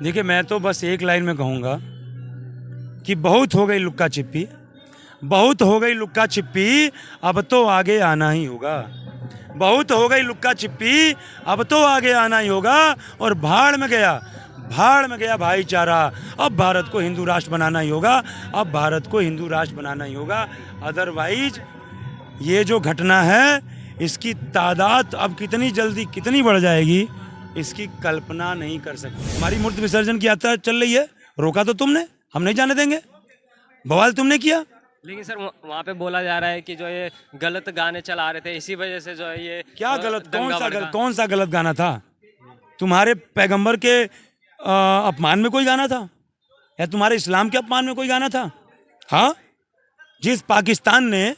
देखिए, मैं तो बस एक लाइन में कहूँगा कि बहुत हो गई लुक्का छिप्पी, बहुत हो गई लुक्का छिप्पी, अब तो आगे आना ही होगा। बहुत हो गई लुक्का छिप्पी, अब तो आगे आना ही होगा। और भाड़ में गया भाईचारा। अब भारत को हिंदू राष्ट्र बनाना ही होगा, अब भारत को हिंदू राष्ट्र बनाना ही होगा। अदरवाइज ये जो घटना है, इसकी तादाद अब कितनी जल्दी कितनी बढ़ जाएगी, इसकी कल्पना नहीं कर सकते। हमारी मूर्ति विसर्जन की यात्रा चल रही है, रोका तो तुमने, हम नहीं जाने देंगे। बवाल तुमने किया। लेकिन सर वहाँ पे बोला जा रहा है कि जो ये गलत गाने चला रहे थे, इसी वजह से जो है ये क्या गलत, कौन सा गलत गाना था? तुम्हारे पैगंबर के अपमान में कोई गाना था, या तुम्हारे इस्लाम के अपमान में कोई गाना था? हाँ, जिस पाकिस्तान ने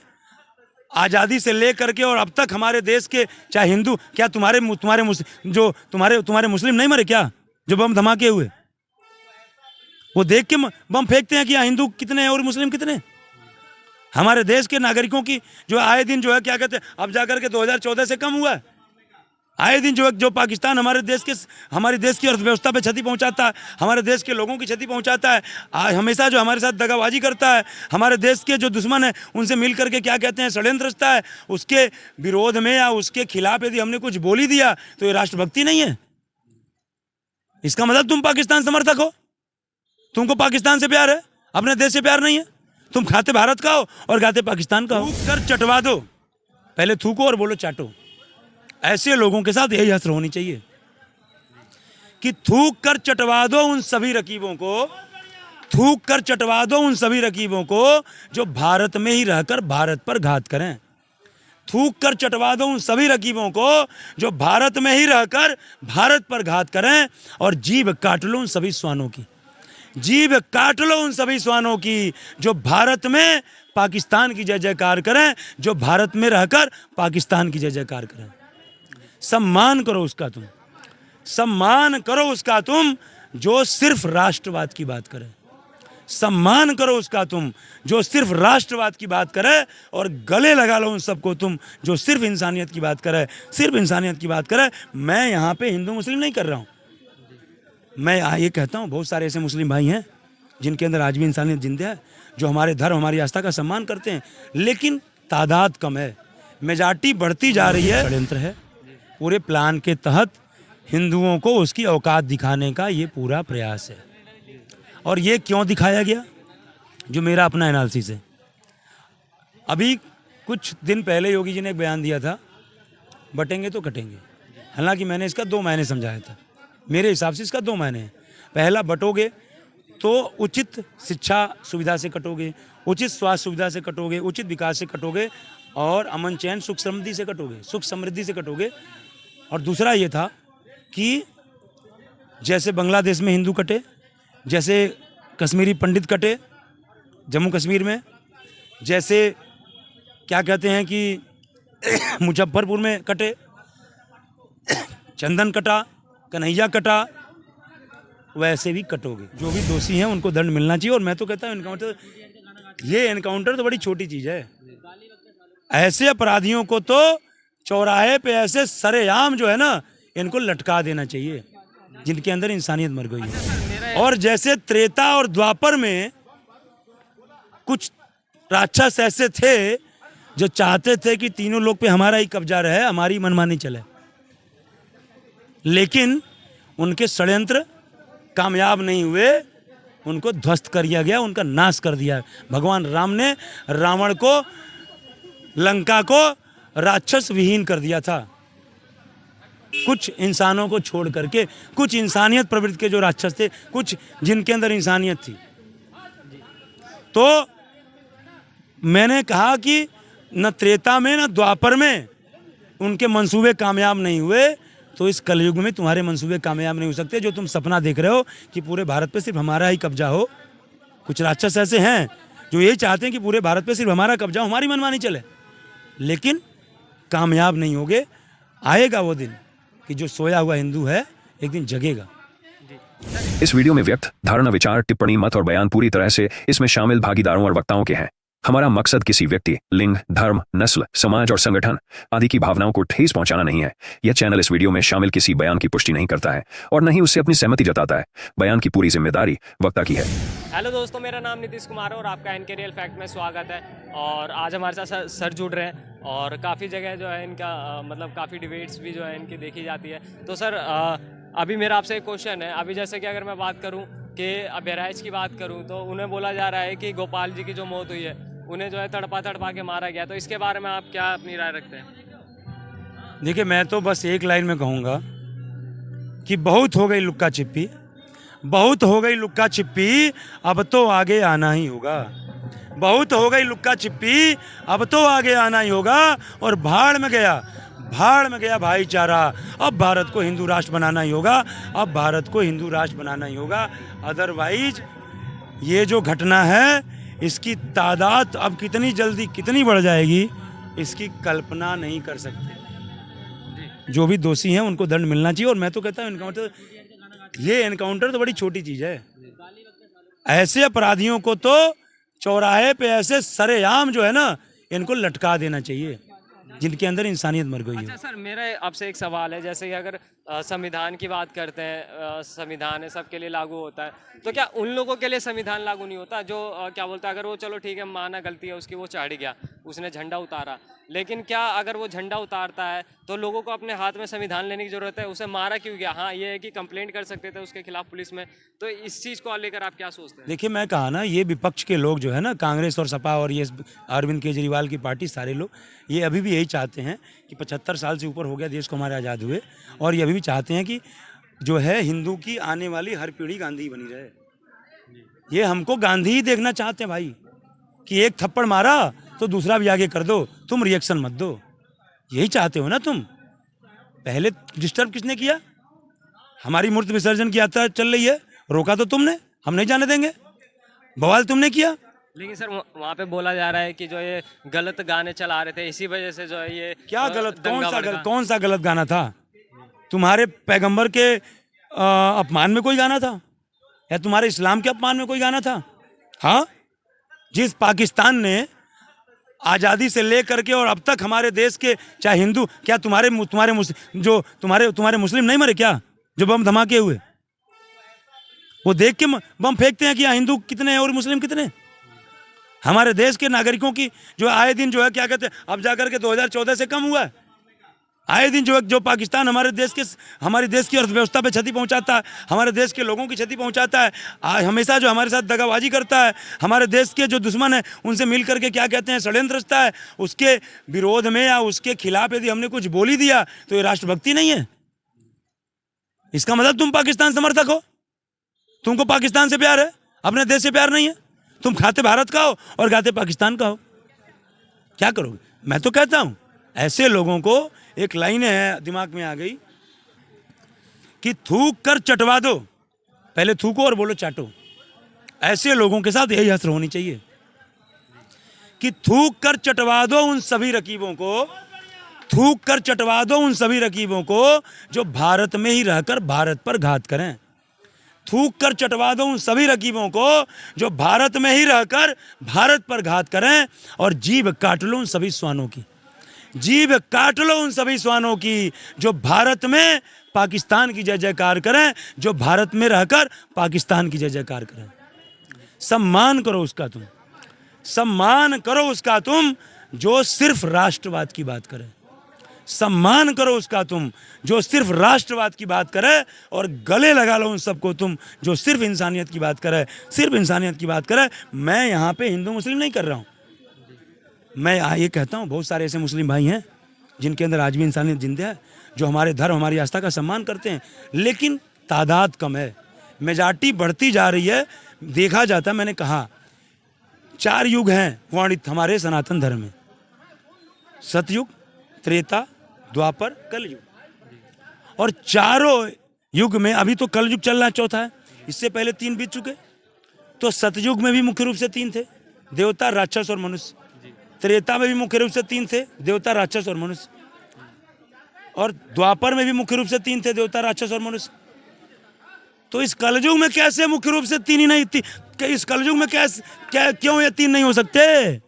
आज़ादी से लेकर के और अब तक हमारे देश के चाहे हिंदू, क्या तुम्हारे मुस्लिम नहीं मरे क्या जो बम धमाके हुए? वो देख के बम फेंकते हैं कि यहाँ हिंदू कितने हैं और मुस्लिम कितने? हमारे देश के नागरिकों की जो आए दिन जो है क्या कहते हैं, अब जाकर के 2014 से कम हुआ है। आए दिन जो पाकिस्तान हमारी देश की अर्थव्यवस्था पे क्षति पहुंचाता है, हमारे देश के लोगों की क्षति पहुंचाता है, हमेशा जो हमारे साथ दगाबाजी करता है, हमारे देश के जो दुश्मन है उनसे मिल करके क्या कहते हैं षड्यंत्र रचता है, उसके विरोध में या उसके खिलाफ यदि हमने कुछ बोली दिया तो ये राष्ट्रभक्ति नहीं है। इसका मतलब तुम पाकिस्तान समर्थक हो, तुमको पाकिस्तान से प्यार है, अपने देश से प्यार नहीं है। तुम खाते भारत का हो और गाते पाकिस्तान का हो। थूक कर चटवा दो, पहले थूको और बोलो चाटो। ऐसे लोगों के साथ यही हसर होनी चाहिए कि थूक कर चटवा दो उन सभी रकीबों को, थूक कर चटवा दो उन सभी रकीबों को जो भारत में ही रहकर भारत पर घात करें। थूक कर चटवा दो उन सभी रकीबों को जो भारत में ही रहकर भारत पर घात करें। और जीभ काट लो उन सभी श्वानों की, जीभ काट लो उन सभी श्वानों की जो भारत में पाकिस्तान की जय जयकार करें, जो भारत में रहकर पाकिस्तान की जय जयकार करें। सम्मान करो उसका तुम, सम्मान करो उसका तुम जो सिर्फ राष्ट्रवाद की बात करे। सम्मान करो उसका तुम जो सिर्फ राष्ट्रवाद की बात करे, और गले लगा लो उन सबको तुम जो सिर्फ इंसानियत की बात करे, सिर्फ इंसानियत की बात करे। मैं यहाँ पे हिंदू मुस्लिम नहीं कर रहा हूँ, मैं ये कहता हूँ बहुत सारे ऐसे मुस्लिम भाई हैं जिनके अंदर आज भी इंसानियत जिंदा है, जो हमारे धर्म हमारी आस्था का सम्मान करते हैं, लेकिन तादाद कम है, मेजॉरिटी बढ़ती जा रही है। षड्यंत्र है, पूरे प्लान के तहत हिंदुओं को उसकी औकात दिखाने का ये पूरा प्रयास है। और ये क्यों दिखाया गया, जो मेरा अपना एनालिसिस है। अभी कुछ दिन पहले योगी जी ने एक बयान दिया था, बटेंगे तो कटेंगे। हालांकि मैंने इसका 2 मायने समझाया था, मेरे हिसाब से इसका 2 मायने हैं। पहला, बटोगे तो उचित शिक्षा सुविधा से कटोगे, उचित स्वास्थ्य सुविधा से कटोगे, उचित विकास से कटोगे, और अमन चैन सुख समृद्धि से कटोगे, सुख समृद्धि से कटोगे। और दूसरा ये था कि जैसे बांग्लादेश में हिंदू कटे, जैसे कश्मीरी पंडित कटे जम्मू कश्मीर में, जैसे क्या कहते हैं कि मुजफ्फरपुर में कटे, चंदन कटा, कन्हैया कटा, वैसे भी कटोगे। जो भी दोषी हैं उनको दंड मिलना चाहिए। और मैं तो कहता हूँ एनकाउंटर तो बड़ी छोटी चीज़ है। ऐसे अपराधियों को तो चौराहे पे ऐसे सरेआम जो है ना, इनको लटका देना चाहिए जिनके अंदर इंसानियत मर गई है। और जैसे त्रेता और द्वापर में कुछ राक्षस ऐसे थे जो चाहते थे कि तीनों लोग पे हमारा ही कब्जा रहे, हमारी मनमानी चले, लेकिन उनके षड्यंत्र कामयाब नहीं हुए, उनको ध्वस्त कर दिया गया, उनका नाश कर दिया। भगवान राम ने रावण को, लंका को राक्षस विहीन कर दिया था। कुछ इंसानों को छोड़ करके, कुछ इंसानियत प्रवृत्ति के जो राक्षस थे, कुछ जिनके अंदर इंसानियत थी। तो मैंने कहा कि न त्रेता में न द्वापर में उनके मंसूबे कामयाब नहीं हुए, तो इस कलयुग में तुम्हारे मंसूबे कामयाब नहीं हो सकते। जो तुम सपना देख रहे हो कि पूरे भारत पे सिर्फ हमारा ही कब्जा हो, कुछ राक्षस ऐसे हैं जो यही चाहते हैं कि पूरे भारत पे सिर्फ हमारा कब्जा हो, हमारी मनमानी चले, लेकिन कामयाब नहीं होगे। आएगा वो दिन कि जो सोया हुआ हिंदू है एक दिन जगेगा। इस वीडियो में व्यक्त धारणा, विचार, टिप्पणी, मत और बयान पूरी तरह से इसमें शामिल भागीदारों और वक्ताओं के हैं। हमारा मकसद किसी व्यक्ति, लिंग, धर्म, नस्ल, समाज और संगठन आदि की भावनाओं को ठेस पहुंचाना नहीं है। यह चैनल इस वीडियो में शामिल किसी बयान की पुष्टि नहीं करता है और न ही उससे अपनी सहमति जताता है। बयान की पूरी जिम्मेदारी वक्ता की है। हेलो दोस्तों, मेरा नाम नीतीश कुमार है और आपका एनके रियल फैक्ट में स्वागत है। और आज हमारे साथ सर जुड़ रहे हैं और काफ़ी जगह जो है इनका मतलब काफ़ी डिबेट्स भी जो है इनकी देखी जाती है। तो सर अभी मेरा आपसे एक क्वेश्चन है। अभी जैसे कि अगर मैं बात करूं कि बहराइच की बात करूं तो उन्हें बोला जा रहा है कि गोपाल जी की जो मौत हुई है उन्हें जो है तड़पा के मारा गया। तो इसके बारे में आप क्या अपनी राय रखते हैं? देखिए, मैं तो बस एक लाइन में कहूँगा कि बहुत हो गई लुक्का छिप्पी, बहुत हो गई लुक्का छिप्पी, अब तो आगे आना ही होगा। बहुत हो गई लुक्का छिप्पी, अब तो आगे आना ही होगा। और भाड़ में गया भाईचारा। अब भारत को हिंदू राष्ट्र बनाना ही होगा। अब भारत को हिंदू राष्ट्र बनाना ही होगा। अदरवाइज ये जो घटना है इसकी तादाद अब कितनी जल्दी कितनी बढ़ जाएगी इसकी कल्पना नहीं कर सकते। जो भी दोषी हैं उनको दंड मिलना चाहिए। और मैं तो कहता हूँ ये एनकाउंटर तो बड़ी छोटी चीज़ है। ऐसे अपराधियों को तो चौराहे पे ऐसे सरेआम जो है ना इनको लटका देना चाहिए जिनके अंदर इंसानियत मर गई है। अच्छा सर, मेरा आपसे एक सवाल है। जैसे कि अगर संविधान की बात करते हैं, संविधान है सबके लिए लागू होता है, तो क्या उन लोगों के लिए संविधान लागू नहीं होता जो क्या बोलता है, अगर वो चलो ठीक है माना गलती है उसकी, वो चढ़ गया, उसने झंडा उतारा, लेकिन क्या अगर वो झंडा उतारता है तो लोगों को अपने हाथ में संविधान लेने की जरूरत है? उसे मारा क्यों गया? हाँ, ये है कि कंप्लेंट कर सकते थे उसके खिलाफ पुलिस में। तो इस चीज़ को लेकर आप क्या सोचते हैं? देखिए, मैं कहा ना, ये विपक्ष के लोग जो है ना, कांग्रेस और सपा और ये अरविंद केजरीवाल की पार्टी, सारे लोग ये अभी भी यही चाहते हैं कि 75 साल से ऊपर हो गया देश को हमारे आज़ाद हुए, और ये अभी भी चाहते हैं कि जो है हिंदू की आने वाली हर पीढ़ी गांधी बनी रहे। ये हमको गांधी ही देखना चाहते हैं भाई, कि एक थप्पड़ मारा तो दूसरा भी आगे कर दो, तुम रिएक्शन मत दो। यही चाहते हो ना तुम? पहले डिस्टर्ब किसने किया? हमारी मूर्ति विसर्जन की यात्रा चल रही है, रोका तो तुमने, हम नहीं जाने देंगे। बवाल तुमने किया। लेकिन सर वहाँ पे बोला जा रहा है कि जो ये गलत गाने चला रहे थे, इसी वजह से जो है ये क्या गलत? कौन सा गलत गाना था? तुम्हारे पैगंबर के अपमान में कोई गाना था या तुम्हारे इस्लाम के अपमान में कोई गाना था? हाँ, जिस पाकिस्तान ने आज़ादी से लेकर के और अब तक हमारे देश के चाहे हिंदू, क्या तुम्हारे मुस्लिम नहीं मरे क्या जो बम धमाके हुए? वो देख के बम फेंकते हैं कि यहाँ हिंदू कितने हैं और मुस्लिम कितने? हमारे देश के नागरिकों की जो आए दिन जो है क्या कहते हैं, अब जाकर के 2014 से कम हुआ है। आए दिन जो पाकिस्तान हमारे देश की अर्थव्यवस्था पे क्षति पहुंचाता है, हमारे देश के लोगों की क्षति पहुंचाता है, हमेशा जो हमारे साथ दगाबाजी करता है, हमारे देश के जो दुश्मन है उनसे मिल करके क्या कहते हैं षड्यंत्र रचता है, उसके विरोध में या उसके खिलाफ यदि हमने कुछ बोली दिया तो ये राष्ट्रभक्ति नहीं है। इसका मतलब तुम पाकिस्तान समर्थक हो, तुमको पाकिस्तान से प्यार है, अपने देश से प्यार नहीं है। तुम खाते भारत का हो और गाते पाकिस्तान का हो। क्या करोगे? मैं तो कहता हूं ऐसे लोगों को एक लाइन है दिमाग में आ गई कि थूक कर चटवा दो, पहले थूको और बोलो चाटो। ऐसे लोगों के साथ यही हसर होनी चाहिए कि थूक कर चटवा दो उन सभी रकीबों को, थूक कर चटवा दो उन सभी रकीबों को जो भारत में ही रहकर भारत पर घात करें। थूक कर चटवा दो उन सभी रकीबों को जो भारत में ही रहकर भारत पर घात करें, और जीभ काट लो उन सभी श्वानों की, जीभ काट लो उन सभी श्वानों की जो भारत में पाकिस्तान की जय जयकार करें, जो भारत में रहकर पाकिस्तान की जय जयकार करें। सम्मान करो उसका तुम, सम्मान करो उसका तुम जो सिर्फ राष्ट्रवाद की बात करे। सम्मान करो उसका तुम जो सिर्फ राष्ट्रवाद की बात करे, और गले लगा लो उन सबको तुम जो सिर्फ इंसानियत की बात करे, सिर्फ इंसानियत की बात करे। मैं यहाँ पे हिंदू मुस्लिम नहीं कर रहा हूँ, मैं ये कहता हूँ बहुत सारे ऐसे मुस्लिम भाई हैं जिनके अंदर आज भी इंसानियत जिंदा है, जो हमारे धर्म हमारी आस्था का सम्मान करते हैं, लेकिन तादाद कम है, मेजॉरिटी बढ़ती जा रही है। देखा जाता, मैंने कहा 4 युग हैं वर्णित हमारे सनातन धर्म में, सतयुग, त्रेता, द्वापर, कलयुग, और चारों युग में अभी तो कलयुग चल रहा है, चौथा है, इससे पहले 3 बीत चुके। तो सतयुग में भी मुख्य रूप से 3 थे, देवता, राक्षस और मनुष्य। त्रेता में भी मुख्य रूप से 3 थे, देवता, राक्षस और मनुष्य। और द्वापर में भी मुख्य रूप से 3 थे, देवता, राक्षस और मनुष्य। तो इस कलयुग में कैसे मुख्य रूप से 3 ही नहीं? इस कलयुग में कैसे, क्यों ये 3 नहीं हो सकते?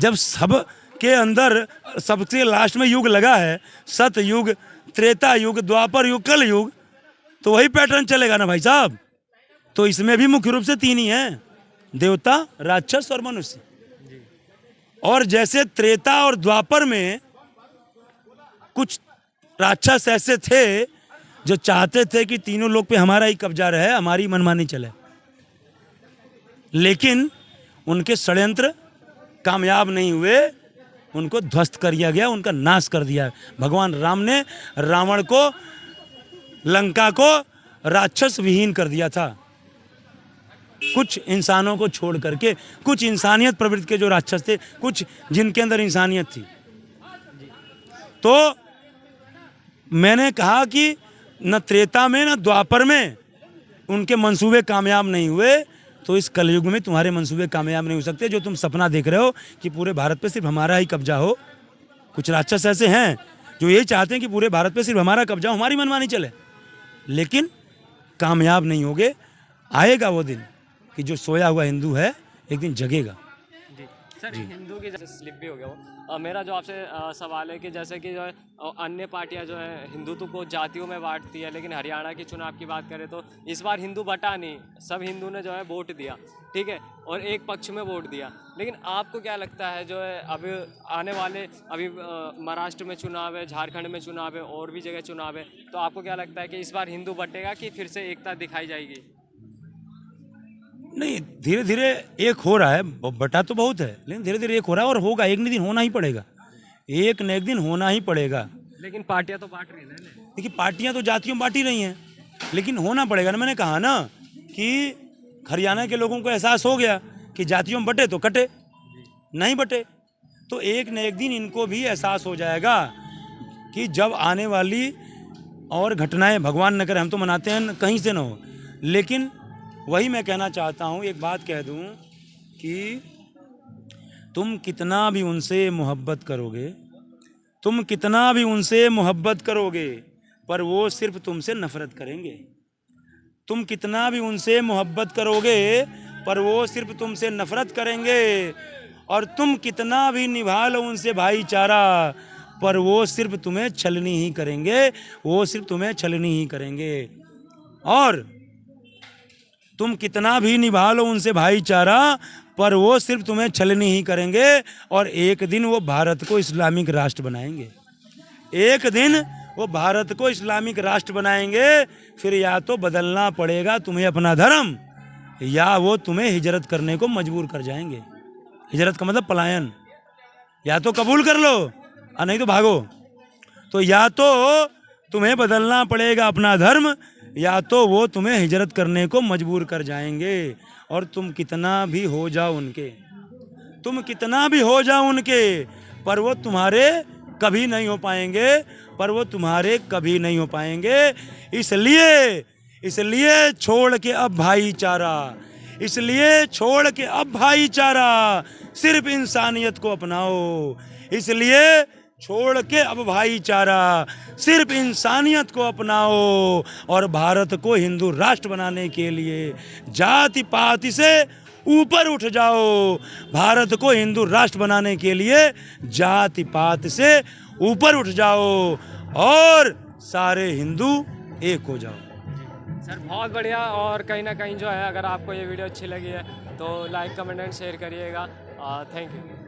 जब सब के अंदर सबसे लास्ट में युग लगा है, सतयुग, त्रेता युग, द्वापर युग, कल युग, तो वही पैटर्न चलेगा ना भाई साहब। तो इसमें भी मुख्य रूप से 3 ही हैं, देवता, राक्षस और मनुष्य। और जैसे त्रेता और द्वापर में कुछ राक्षस ऐसे थे जो चाहते थे कि तीनों लोक पे हमारा ही कब्जा रहे, हमारी मनमानी चले, लेकिन उनके षड्यंत्र कामयाब नहीं हुए, उनको ध्वस्त कर दिया गया, उनका नाश कर दिया। भगवान राम ने रावण को, लंका को राक्षस विहीन कर दिया था, कुछ इंसानों को छोड़ करके, कुछ इंसानियत प्रवृत्ति के जो राक्षस थे, कुछ जिनके अंदर इंसानियत थी। तो मैंने कहा कि न त्रेता में न द्वापर में उनके मंसूबे कामयाब नहीं हुए, तो इस कलयुग में तुम्हारे मंसूबे कामयाब नहीं हो सकते। जो तुम सपना देख रहे हो कि पूरे भारत पे सिर्फ हमारा ही कब्जा हो, कुछ राक्षस ऐसे हैं जो यही चाहते हैं कि पूरे भारत पे सिर्फ हमारा कब्जा हो, हमारी मनमानी चले, लेकिन कामयाब नहीं होगे। आएगा वो दिन कि जो सोया हुआ हिंदू है एक दिन जगेगा। जी सर, हिंदू की जैसे स्लिप भी हो गया वो। मेरा जो आपसे सवाल है कि जैसे कि जो है अन्य पार्टियां जो है हिंदुत्व को जातियों में बांटती है, लेकिन हरियाणा के चुनाव की बात करें तो इस बार हिंदू बटा नहीं, सब हिंदू ने जो है वोट दिया, ठीक है, और एक पक्ष में वोट दिया। लेकिन आपको क्या लगता है जो है अभी आने वाले, अभी महाराष्ट्र में चुनाव है, झारखंड में चुनाव है, और भी जगह चुनाव है, तो आपको क्या लगता है कि इस बार हिंदू बटेगा कि फिर से एकता दिखाई जाएगी? नहीं, धीरे धीरे एक हो रहा है, बटा तो बहुत है, लेकिन धीरे धीरे एक हो रहा है और होगा, एक न दिन होना ही पड़ेगा, एक न एक दिन होना ही पड़ेगा। लेकिन पार्टियां तो बांट रही हैं। देखिए, पार्टियां तो जातियों में बांटी रही हैं, लेकिन होना पड़ेगा ना। मैंने कहा ना कि हरियाणा के लोगों को एहसास हो गया कि जातियों में बटे तो कटे, नहीं बटे तो एक न एक दिन इनको भी एहसास हो जाएगा कि जब आने वाली और घटनाएं, भगवान न करे, हम तो मनाते हैं कहीं से ना हो, लेकिन वही मैं कहना चाहता हूँ, एक बात कह दूँ कि तुम कितना भी उनसे मोहब्बत करोगे, तुम कितना भी उनसे मोहब्बत करोगे, पर वो सिर्फ तुमसे नफरत करेंगे। तुम कितना भी उनसे मोहब्बत करोगे, पर वो सिर्फ तुमसे नफरत करेंगे। और तुम कितना भी निभा लो उनसे भाईचारा, पर वो सिर्फ तुम्हें छलनी ही करेंगे, वो सिर्फ तुम्हें छलनी ही करेंगे। और तुम कितना भी निभा लो उनसे भाईचारा, पर वो सिर्फ तुम्हें छलनी ही करेंगे। और एक दिन वो भारत को इस्लामिक राष्ट्र बनाएंगे, एक दिन वो भारत को इस्लामिक राष्ट्र बनाएंगे। फिर या तो बदलना पड़ेगा तुम्हें अपना धर्म, या वो तुम्हें हिजरत करने को मजबूर कर जाएंगे। हिजरत का मतलब पलायन, या तो कबूल कर लो और नहीं तो भागो। तो या तो तुम्हें बदलना पड़ेगा अपना धर्म, या तो वो तुम्हें हिजरत करने को मजबूर कर जाएंगे। और तुम कितना भी हो जाओ उनके, तुम कितना भी हो जाओ उनके, पर वो तुम्हारे कभी नहीं हो पाएंगे, पर वो तुम्हारे कभी नहीं हो पाएंगे। इसलिए छोड़ के अब भाईचारा, इसलिए छोड़ के अब भाईचारा, सिर्फ इंसानियत को अपनाओ। इसलिए छोड़ के अब भाईचारा, सिर्फ इंसानियत को अपनाओ। और भारत को हिंदू राष्ट्र बनाने के लिए जाति पाति से ऊपर उठ जाओ। भारत को हिंदू राष्ट्र बनाने के लिए जाति पाति से ऊपर उठ जाओ और सारे हिंदू एक हो जाओ। सर बहुत बढ़िया। और कहीं ना कहीं जो है, अगर आपको ये वीडियो अच्छी लगी है तो लाइक, कमेंट एंड शेयर करिएगा। Thank you.